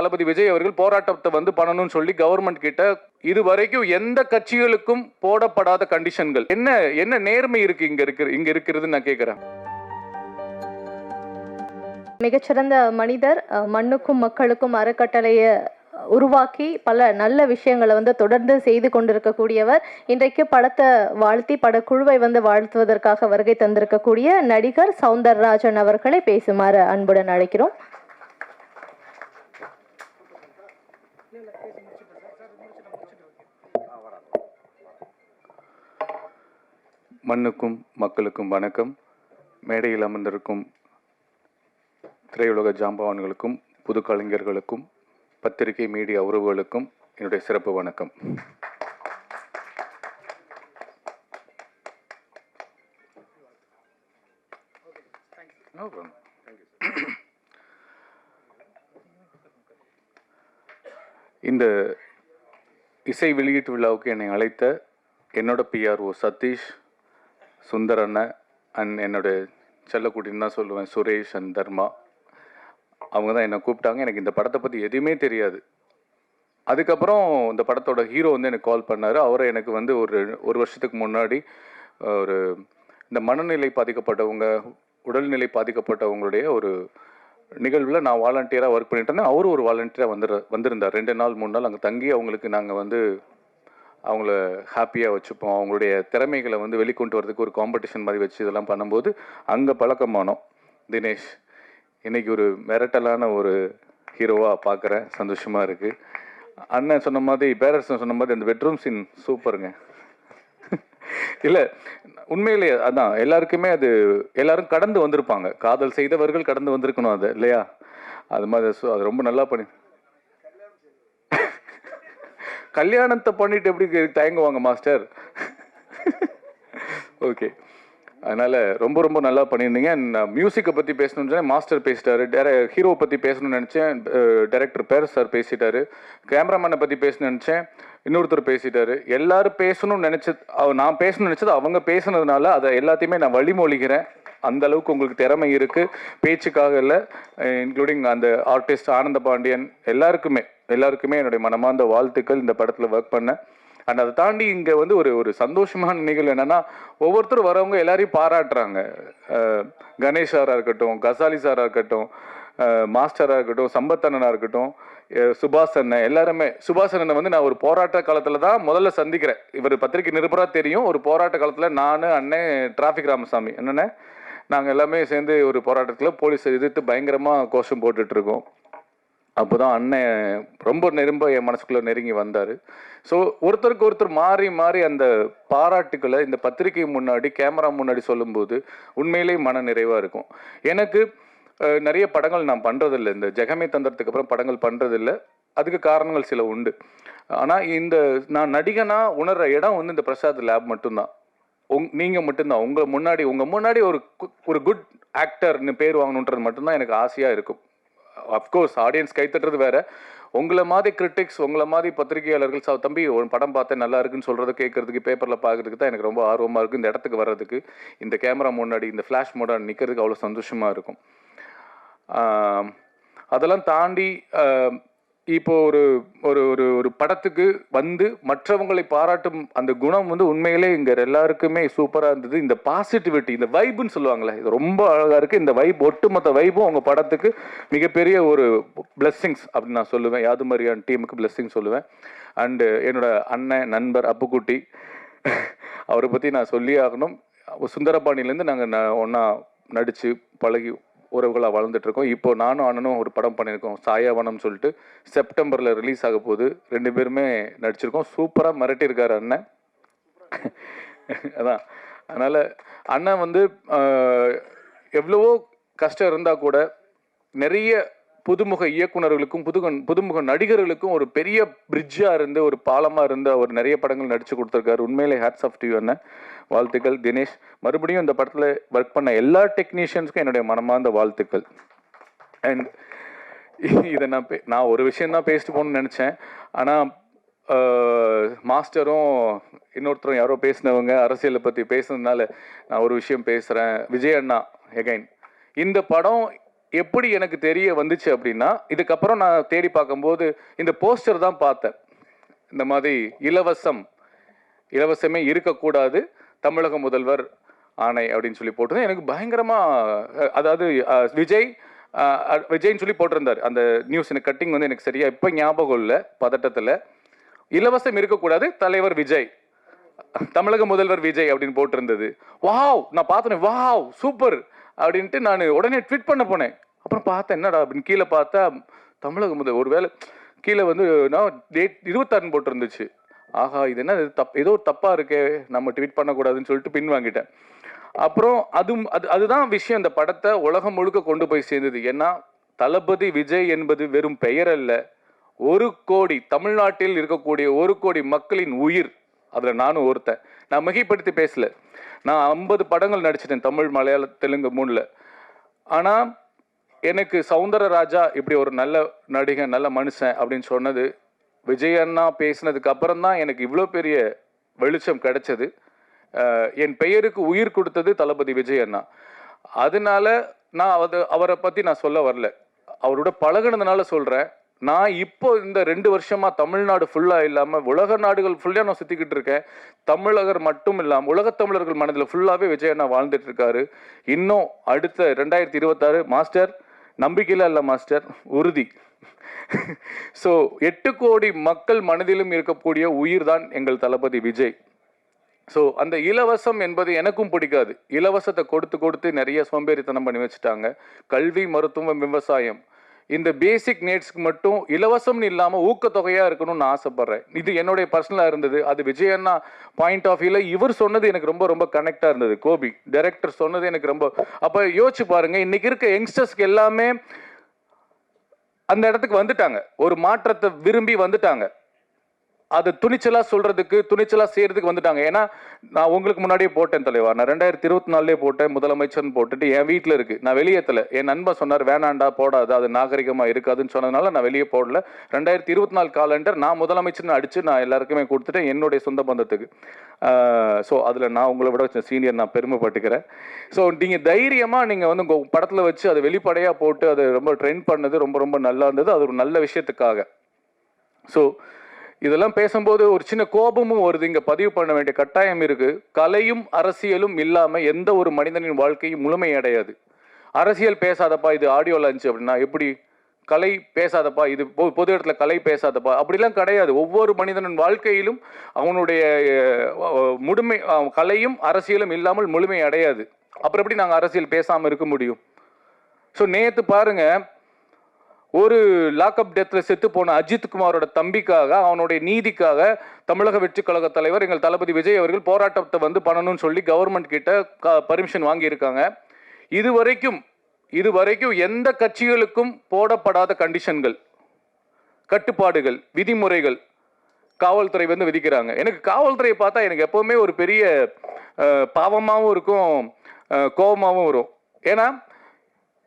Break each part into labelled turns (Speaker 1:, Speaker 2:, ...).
Speaker 1: தளபதி விஜய் அவர்கள் போராட்டத்தை வந்து பண்ணணும்னு சொல்லி கவர்மெண்ட் கிட்ட இதுவரைக்கும் எந்த கட்சிகளுக்கும் போடப்படாத கண்டிஷன்கள் என்ன என்ன நேர்மை இருக்கு இங்க இருக்கிறது நான் கேட்கிறேன்.
Speaker 2: மிகச்சிறந்த மனிதர், மண்ணுக்கும் மக்களுக்கும் அறக்கட்டளையை உருவாக்கி பல நல்ல விஷயங்களை வந்து தொடர்ந்து செய்து கொண்டிருக்கக்கூடியவர். இன்றைக்கு படத்தை வாழ்த்தி படக்குழுவை வந்து வாழ்த்துவதற்காக வருகை தந்திருக்கக்கூடிய நடிகர் சௌந்தரராஜன் அவர்களை பேசுமாறு அன்புடன் அழைக்கிறோம்.
Speaker 1: மண்ணுக்கும் மக்களுக்கும் வணக்கம். மேடையில் அமர்ந்திருக்கும் திரையுலக ஜாம்பவான்களுக்கும் புது கலைஞர்களுக்கும் பத்திரிகை மீடியா உறவுகளுக்கும் என்னுடைய சிறப்பு வணக்கம். இந்த இசை வெளியீட்டு விழாவுக்கு என்னை அழைத்த என்னோட பிஆர்ஓ சதீஷ், சுந்தர் அண்ணன் அண்ட் என்னோட செல்லக்குட்டின்னு தான் சொல்லுவேன், சுரேஷ் அண்ட் தர்மா, அவங்க தான் என்னை கூப்பிட்டாங்க. எனக்கு இந்த படத்தை பற்றி எதுவுமே தெரியாது. அதுக்கப்புறம் இந்த படத்தோட ஹீரோ வந்து எனக்கு கால் பண்ணார். அவரை எனக்கு வந்து ஒரு வருஷத்துக்கு முன்னாடி இந்த மனநிலை பாதிக்கப்பட்டவங்க, உடல்நிலை பாதிக்கப்பட்டவங்களுடைய ஒரு நிகழ்வில் நான் வாலண்டியராக ஒர்க் பண்ணிட்டேன்னா அவரும் ஒரு வாலண்டியராக வந்திருந்தார். 2 நாள் 3 நாள் அங்கே தங்கி அவங்களுக்கு நாங்கள் வந்து அவங்கள ஹாப்பியாக வச்சுப்போம். அவங்களுடைய திறமைகளை வந்து வெளிக்கொண்டு வரதுக்கு ஒரு காம்படிஷன் மாதிரி வச்சு இதெல்லாம் பண்ணும்போது அங்கே பழக்கமானோம். தினேஷ் இன்றைக்கி ஒரு மிரட்டலான ஒரு ஹீரோவாக பார்க்குறேன், சந்தோஷமாக இருக்குது. அண்ணன் சொன்ன மாதிரி, பேரரசன் சொன்ன மாதிரி அந்த பெட்ரூம் சீன் சூப்பருங்க. இல்லை உண்மையிலே அதான் எல்லாருக்குமே அது எல்லாரும் கடந்து வந்திருப்பாங்க. காதல் செய்தவர்கள் கடந்து வந்திருக்கணும் அது இல்லையா? அது மாதிரி அது ரொம்ப நல்லா பண்ணி கல்யாணத்தை பண்ணிட்டு எப்படி தயங்குவாங்க மாஸ்டர்? ஓகே, அதனால் ரொம்ப ரொம்ப நல்லா பண்ணியிருந்தீங்க. மியூசிக்கை பற்றி பேசணும்னு சொன்னேன், மாஸ்டர் பேசிட்டாரு. ஹீரோவை பற்றி பேசணும்னு நினச்சேன், டைரக்டர் பேர் சார் பேசிட்டாரு. கேமராமேனை பற்றி பேசணும்னு நினச்சேன், இன்னொருத்தர் பேசிட்டாரு. எல்லாரும் பேசணும்னு நினச்சது, நான் பேசணும்னு நினச்சது அவங்க பேசுனதுனால அதை எல்லாத்தையுமே நான் வழிமொழிகிறேன். அந்த அளவுக்கு உங்களுக்கு திறமை இருக்குது, பேச்சுக்காக இல்லை. இன்க்ளூடிங் அந்த ஆர்டிஸ்ட் ஆனந்த பாண்டியன் எல்லாருக்குமே என்னுடைய மனமார்ந்த வாழ்த்துக்கள். இந்த படத்தில் ஒர்க் பண்ணேன். அண்ட் அதை தாண்டி இங்கே வந்து ஒரு சந்தோஷமான நிகழ்வு என்னென்னா, ஒவ்வொருத்தரும் வரவங்க எல்லாரையும் பாராட்டுறாங்க. கணேஷ் சாராக இருக்கட்டும், கசாலி சாராக இருக்கட்டும், மாஸ்டராக இருக்கட்டும், சம்பத் அண்ணனாக இருக்கட்டும், சுபாஷ் அண்ணன், எல்லாருமே. சுபாஷ் அண்ணனை வந்து நான் ஒரு போராட்ட காலத்தில் தான் முதல்ல சந்திக்கிறேன். இவர் பத்திரிகை நிருபராக தெரியும். ஒரு போராட்ட காலத்தில் நான், அண்ணன் டிராஃபிக் ராமசாமி என்னென்ன நாங்கள் எல்லாமே சேர்ந்து ஒரு போராட்டத்தில் போலீஸை எதிர்த்து பயங்கரமாக கோஷம் போட்டுட்ருக்கோம். அப்போ தான் அண்ணன் ரொம்ப என் மனசுக்குள்ளே நெருங்கி வந்தார். ஸோ ஒருத்தருக்கு ஒருத்தர் மாறி மாறி அந்த பாராட்டுக்களை இந்த பத்திரிகை முன்னாடி, கேமரா முன்னாடி சொல்லும்போது உண்மையிலேயே மன நிறைவாக இருக்கும். எனக்கு நிறைய படங்கள் நான் பண்ணுறதில்லை. இந்த ஜெகமே தந்திரத்துக்கு அப்புறம் படங்கள் பண்ணுறதில்லை. அதுக்கு காரணங்கள் சில உண்டு. ஆனால் நான் நடிகனாக உணர்கிற இடம் வந்து இந்த பிரசாத் லேப் மட்டும்தான். நீங்கள் மட்டும்தான். உங்கள் முன்னாடி ஒரு குட் ஆக்டர்னு பேர் வாங்கணுன்றது மட்டும்தான் எனக்கு ஆசையாக இருக்கும். அஃப்கோர்ஸ் ஆடியன்ஸ் கைத்தட்டுறது வேற. உங்களை மாதிரி கிரிட்டிக்ஸ், உங்களை மாதிரி பத்திரிகையாளர்கள் தம்பி ஒரு படம் பார்த்தேன் நல்லா இருக்குன்னு சொல்கிறத கேட்கறதுக்கு, பேப்பரில் பார்க்கறதுக்கு தான் எனக்கு ரொம்ப ஆர்வமாக இருக்குது. இந்த இடத்துக்கு வர்றதுக்கு, இந்த கேமரா முன்னாடி, இந்த ஃப்ளாஷ் மோடாக நிற்கிறதுக்கு அவ்வளோ சந்தோஷமாக இருக்கும். அதெல்லாம் தாண்டி இப்போ ஒரு படத்துக்கு வந்து மற்றவங்களை பாராட்டும் அந்த குணம் வந்து உண்மையிலே இங்கே எல்லாருக்குமே சூப்பராக இருந்தது. இந்த பாசிட்டிவிட்டி, இந்த வைப்புன்னு சொல்லுவாங்களே, இது ரொம்ப அழகாக இருக்குது. இந்த வைப், ஒட்டுமொத்த வைப்பும் உங்கள் படத்துக்கு மிகப்பெரிய ஒரு பிளெஸ்ஸிங்ஸ் அப்படின்னு நான் சொல்லுவேன். யாது மாதிரியான டீமுக்கு பிளெஸ்ஸிங் சொல்லுவேன். அண்டு என்னோட அண்ணன் நண்பர் அப்புக்குட்டி, அவரை பற்றி நான் சொல்லியே ஆகணும். சுந்தரபாணிலேருந்து நாங்கள் ஒன்றா நடித்து பழகி உறவுகளாக வளர்ந்துட்டுருக்கோம். இப்போ நானும் அண்ணனும் ஒரு படம் பண்ணியிருக்கோம், சாயாவனம் சொல்லிட்டு. செப்டம்பரில் ரிலீஸ் ஆக போகுது. 2 பேருமே நடிச்சிருக்கோம். சூப்பராக மிரட்டியிருக்காரு அண்ணன். அதான், அதனால் அண்ணன் வந்து எவ்வளவோ கஷ்டம் இருந்தால் கூட நிறைய புதுமுக இயக்குநர்களுக்கும் புதுமுக நடிகர்களுக்கும் ஒரு பெரிய பிரிட்ஜாக இருந்து, ஒரு பாலமாக இருந்து அவர் நிறைய படங்கள் நடித்து கொடுத்துருக்காரு. உண்மையிலே ஹேட்ஸ் ஆஃப் டு யூ அண்ணன். வாழ்த்துக்கள். தினேஷ், மறுபடியும் இந்த படத்தில் ஒர்க் பண்ண எல்லா டெக்னீஷியன்ஸ்க்கும் என்னுடைய மனமார்ந்த வாழ்த்துக்கள். அண்ட் இதை நான் ஒரு விஷயந்தான் பேசிட்டு போகணுன்னு நினச்சேன். ஆனால் மாஸ்டரும் இன்னொருத்தரும் யாரோ பேசினவங்க அரசியலை பற்றி பேசுனதுனால நான் ஒரு விஷயம் பேசுகிறேன். விஜய் அண்ணா எகைன், இந்த படம் எப்படி எனக்கு தெரிய வந்துச்சு அப்படின்னா, இதுக்கப்புறம் நான் தேடி பார்க்கும்போது இந்த போஸ்டர் தான் பார்த்தேன். இந்த மாதிரி இலவசமே இருக்கக்கூடாது, தமிழக முதல்வர் ஆணை அப்படின்னு சொல்லி போட்டு எனக்கு பயங்கரமா அதாவது விஜய்ன்னு சொல்லி போட்டிருந்தார். அந்த நியூஸ் எனக்கு கட்டிங் வந்து எனக்கு சரியா இப்போ ஞாபகம் இல்லை, பதட்டத்தில். இலவசம் இருக்கக்கூடாது, தலைவர் விஜய், தமிழக முதல்வர் விஜய் அப்படின்னு போட்டிருந்தது. வாவ், நான் பார்த்தேன், வாவ் சூப்பர் அப்படின்ட்டு நான் உடனே ட்வீட் பண்ண போனேன். அப்புறம் பார்த்தேன் என்னடா அப்படின்னு கீழே பார்த்தா தமிழக முதல் ஒருவேளை கீழே வந்து நான் டேட் 26 போட்டிருந்துச்சு. ஆஹா, இது என்ன ஏதோ தப்பா இருக்கே, நம்ம ட்வீட் பண்ணக்கூடாதுன்னு சொல்லிட்டு பின் வாங்கிட்டேன். அப்புறம் அதுதான் விஷயம், இந்த படத்தை உலகம் முழுக்க கொண்டு போய் சேர்ந்தது. ஏன்னா தளபதி விஜய் என்பது வெறும் பெயர் அல்ல, 1 கோடி தமிழ்நாட்டில் இருக்கக்கூடிய 1 கோடி மக்களின் உயிர். அதுல நானும் ஒருத்தன். நான் மிகைப்படுத்தி பேசல. நான் 50 படங்கள் நடிச்சிட்டேன், தமிழ், மலையாள, தெலுங்கு 3ல. ஆனா எனக்கு சௌந்தரராஜா இப்படி ஒரு நல்ல நடிகன், நல்ல மனுஷன் அப்படின்னு சொன்னது விஜய் அண்ணா பேசினதுக்கு அப்புறம் தான் எனக்கு இவ்வளோ பெரிய வெளிச்சம் கிடைச்சது. என் பெயருக்கு உயிர் கொடுத்தது தளபதி விஜய் அண்ணா. அதனால நான் அவரை பற்றி நான் சொல்ல வரல, அவரோட பழகினதுனால சொல்கிறேன். நான் இப்போ இந்த 2 வருஷமா தமிழ்நாடு ஃபுல்லாக இல்லாமல் உலக நாடுகள் ஃபுல்லாக நான் சுற்றிக்கிட்டு இருக்கேன். தமிழகர் மட்டும் இல்லாமல் உலகத் தமிழர்கள் மனதில் ஃபுல்லாகவே விஜய் அண்ணா வாழ்ந்துட்டு இருக்காரு. இன்னும் அடுத்த 2026 மாஸ்டர் நம்பிக்கையில் இல்லை மாஸ்டர், உறுதி. ஸோ 8 கோடி மக்கள் மனதிலும் இருக்கக்கூடிய உயிர் தான் எங்கள் தளபதி விஜய். ஸோ அந்த இலவசம் என்பது எனக்கும் பிடிக்காது. இலவசத்தை கொடுத்து நிறைய சோம்பேறித்தனம் பண்ணி வச்சுட்டாங்க. கல்வி, மருத்துவம், விவசாயம், இந்த பேசிக் நீட்ஸ்க்கு மட்டும் இலவசம்னு இல்லாமல் ஊக்கத்தொகையாக இருக்கணும்னு நான் ஆசைப்பட்றேன். இது என்னுடைய பர்சனலாக இருந்தது. அது விஜய் அண்ணா பாயிண்ட் ஆஃப் வியூவில் இவர் சொன்னது எனக்கு ரொம்ப ரொம்ப கனெக்டாக இருந்தது. கோபி டைரக்டர் சொன்னது எனக்கு ரொம்ப, அப்போ யோசிச்சு பாருங்கள், இன்றைக்கி இருக்க யங்ஸ்டர்ஸ்க்கு எல்லாமே அந்த இடத்துக்கு வந்துட்டாங்க, ஒரு மாற்றத்தை விரும்பி வந்துட்டாங்க. அதை துணிச்சலாக சொல்கிறதுக்கு, துணிச்சலாக செய்கிறதுக்கு வந்துட்டாங்க. ஏன்னா நான் உங்களுக்கு முன்னாடியே போட்டேன் தலைவா, நான் 2024 போட்டேன், முதலமைச்சர்னு போட்டுட்டு என் வீட்டில் இருக்குது, நான் வெளியேற்றலை. என் நண்பன் சொன்னார் வேணாண்டா போடாது, அது நாகரிகமாக இருக்காதுன்னு சொன்னதுனால நான் வெளியே போடல. 2024 காலண்டர் நான் முதலமைச்சர்னு அடித்து நான் எல்லாருக்குமே கொடுத்துட்டேன், என்னுடைய சொந்த பந்தத்துக்கு. ஸோ அதில் நான் உங்களை விட சீனியர், நான் பெருமைப்பட்டுக்கிறேன். ஸோ நீங்கள் தைரியமாக நீங்கள் வந்து உங்கள் படத்தில் வச்சு அதை வெளிப்படையாக போட்டு அதை ரொம்ப ட்ரெண்ட் பண்ணது ரொம்ப ரொம்ப நல்லா இருந்தது. அது ஒரு நல்ல விஷயத்துக்காக. ஸோ இதெல்லாம் பேசும்போது ஒரு சின்ன கோபமும் வருது, இங்கே பதிவு பண்ண வேண்டிய கட்டாயம் இருக்குது. கலையும் அரசியலும் இல்லாமல் எந்த ஒரு மனிதனின் வாழ்க்கையும் முழுமையடையாது. அரசியல் பேசாதப்பா, இது ஆடியோ லான்ச் அப்படின்னா எப்படி? கலை பேசாதப்பா, இது பொது இடத்துல கலை பேசாதப்பா, அப்படிலாம் கிடையாது. ஒவ்வொரு மனிதனின் வாழ்க்கையிலும் அவனுடைய கலையும் அரசியலும் இல்லாமல் முழுமை அடையாது. அப்புறம் எப்படி நாங்கள் அரசியல் பேசாமல் இருக்க முடியும்? ஸோ நேற்று பாருங்க, ஒரு லாக்அப் டெத்தில் செத்து போன அஜித் குமாரோட தம்பிக்காக, அவனுடைய நீதிக்காக தமிழக வெற்றி கழக தலைவர் எங்கள் தளபதி விஜய் அவர்கள் போராட்டத்தை வந்து பண்ணணும்னு சொல்லி கவர்மெண்ட் கிட்ட பர்மிஷன் வாங்கியிருக்காங்க. இதுவரைக்கும் எந்த கட்சிகளுக்கும் போடப்படாத கண்டிஷன்கள், கட்டுப்பாடுகள், விதிமுறைகள் காவல்துறை வந்து விதிக்கிறாங்க. எனக்கு காவல்துறையை பார்த்தா எனக்கு எப்பவுமே ஒரு பெரிய பாவமாகவும் இருக்கும், கோபமாகவும் வரும். ஏன்னா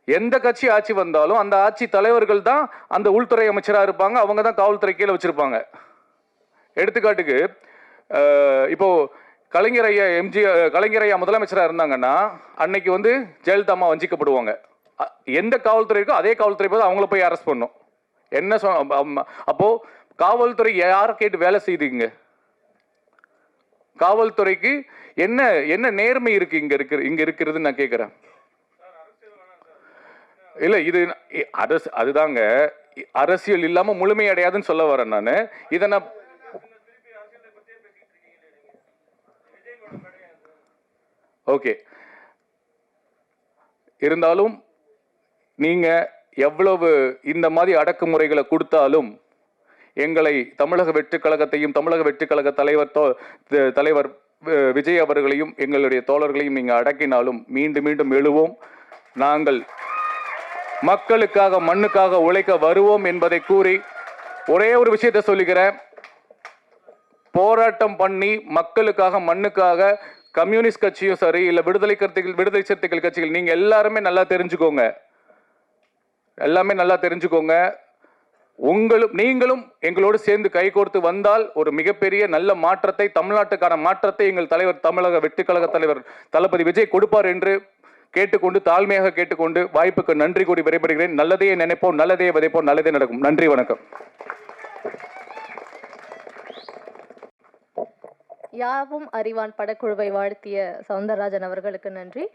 Speaker 1: எந்த கட்சி ஆட்சி வந்தாலும் அந்த ஆட்சி தலைவர்கள் தான் அந்த உள்துறை அமைச்சராக இருப்பாங்க, அவங்க தான் காவல்துறை கீழே வச்சிருப்பாங்க. எடுத்துக்காட்டுக்கு இப்போ கலைஞர் ஐயா முதலமைச்சராக இருந்தாங்கன்னா அன்னைக்கு வந்து ஜெயலலிதா அம்மா வஞ்சிக்கப்படுவாங்க. எந்த காவல்துறை இருக்கோ அதே காவல்துறை போது அவங்கள போய் அரெஸ்ட் பண்ணும். அப்போ காவல்துறை யாரை கேட்டு வேலை செய்துங்க? காவல்துறைக்கு என்ன நேர்மை இருக்கு இங்க இருக்கிறதுன்னு நான் கேட்கிறேன். இல்ல, இது அதுதாங்க, அரசியல் இல்லாம முழுமையடையாதுன்னு சொல்ல வரேன் நான். இதை நான் ஓகே, இருந்தாலும் நீங்க எவ்வளவு இந்த மாதிரி அடக்குமுறைகளை கொடுத்தாலும் எங்களை தமிழக வெற்றி கழகத்தையும் தமிழக வெற்றி கழக தலைவர் விஜய் அவர்களையும் எங்களுடைய தோழர்களையும் நீங்க அடக்கினாலும் மீண்டும் மீண்டும் எழுவோம். நாங்கள் மக்களுக்காக மண்ணுக்காக உழைக்க வருவோம் என்பதை கூறி ஒரே ஒரு விஷயத்தை சொல்லுகிறேன். போராட்டம் பண்ணி மக்களுக்காக மண்ணுக்காக கம்யூனிஸ்ட் கட்சியும் சரி, இல்லை விடுதலை சிறுத்தைகள் கட்சிகள், நீங்க எல்லாருமே நல்லா தெரிஞ்சுக்கோங்க, நீங்களும் எங்களோடு சேர்ந்து கைகோர்த்து வந்தால் ஒரு மிகப்பெரிய நல்ல மாற்றத்தை, தமிழ்நாட்டுக்கான மாற்றத்தை எங்கள் தலைவர் தமிழக வெற்றி கழக தலைவர் தளபதி விஜய் கொடுப்பார் என்று கேட்டுக்கொண்டு தாழ்மையாக கேட்டுக்கொண்டு வாய்ப்புக்கு நன்றி கூறி விடைபெறுகிறேன். நல்லதையே நினைப்போம், நல்லதையே விதைப்போம், நல்லதே நடக்கும். நன்றி, வணக்கம்.
Speaker 2: யாவும் அறிவான் படக்குழுவை வாழ்த்திய சவுந்தரராஜன் அவர்களுக்கு நன்றி.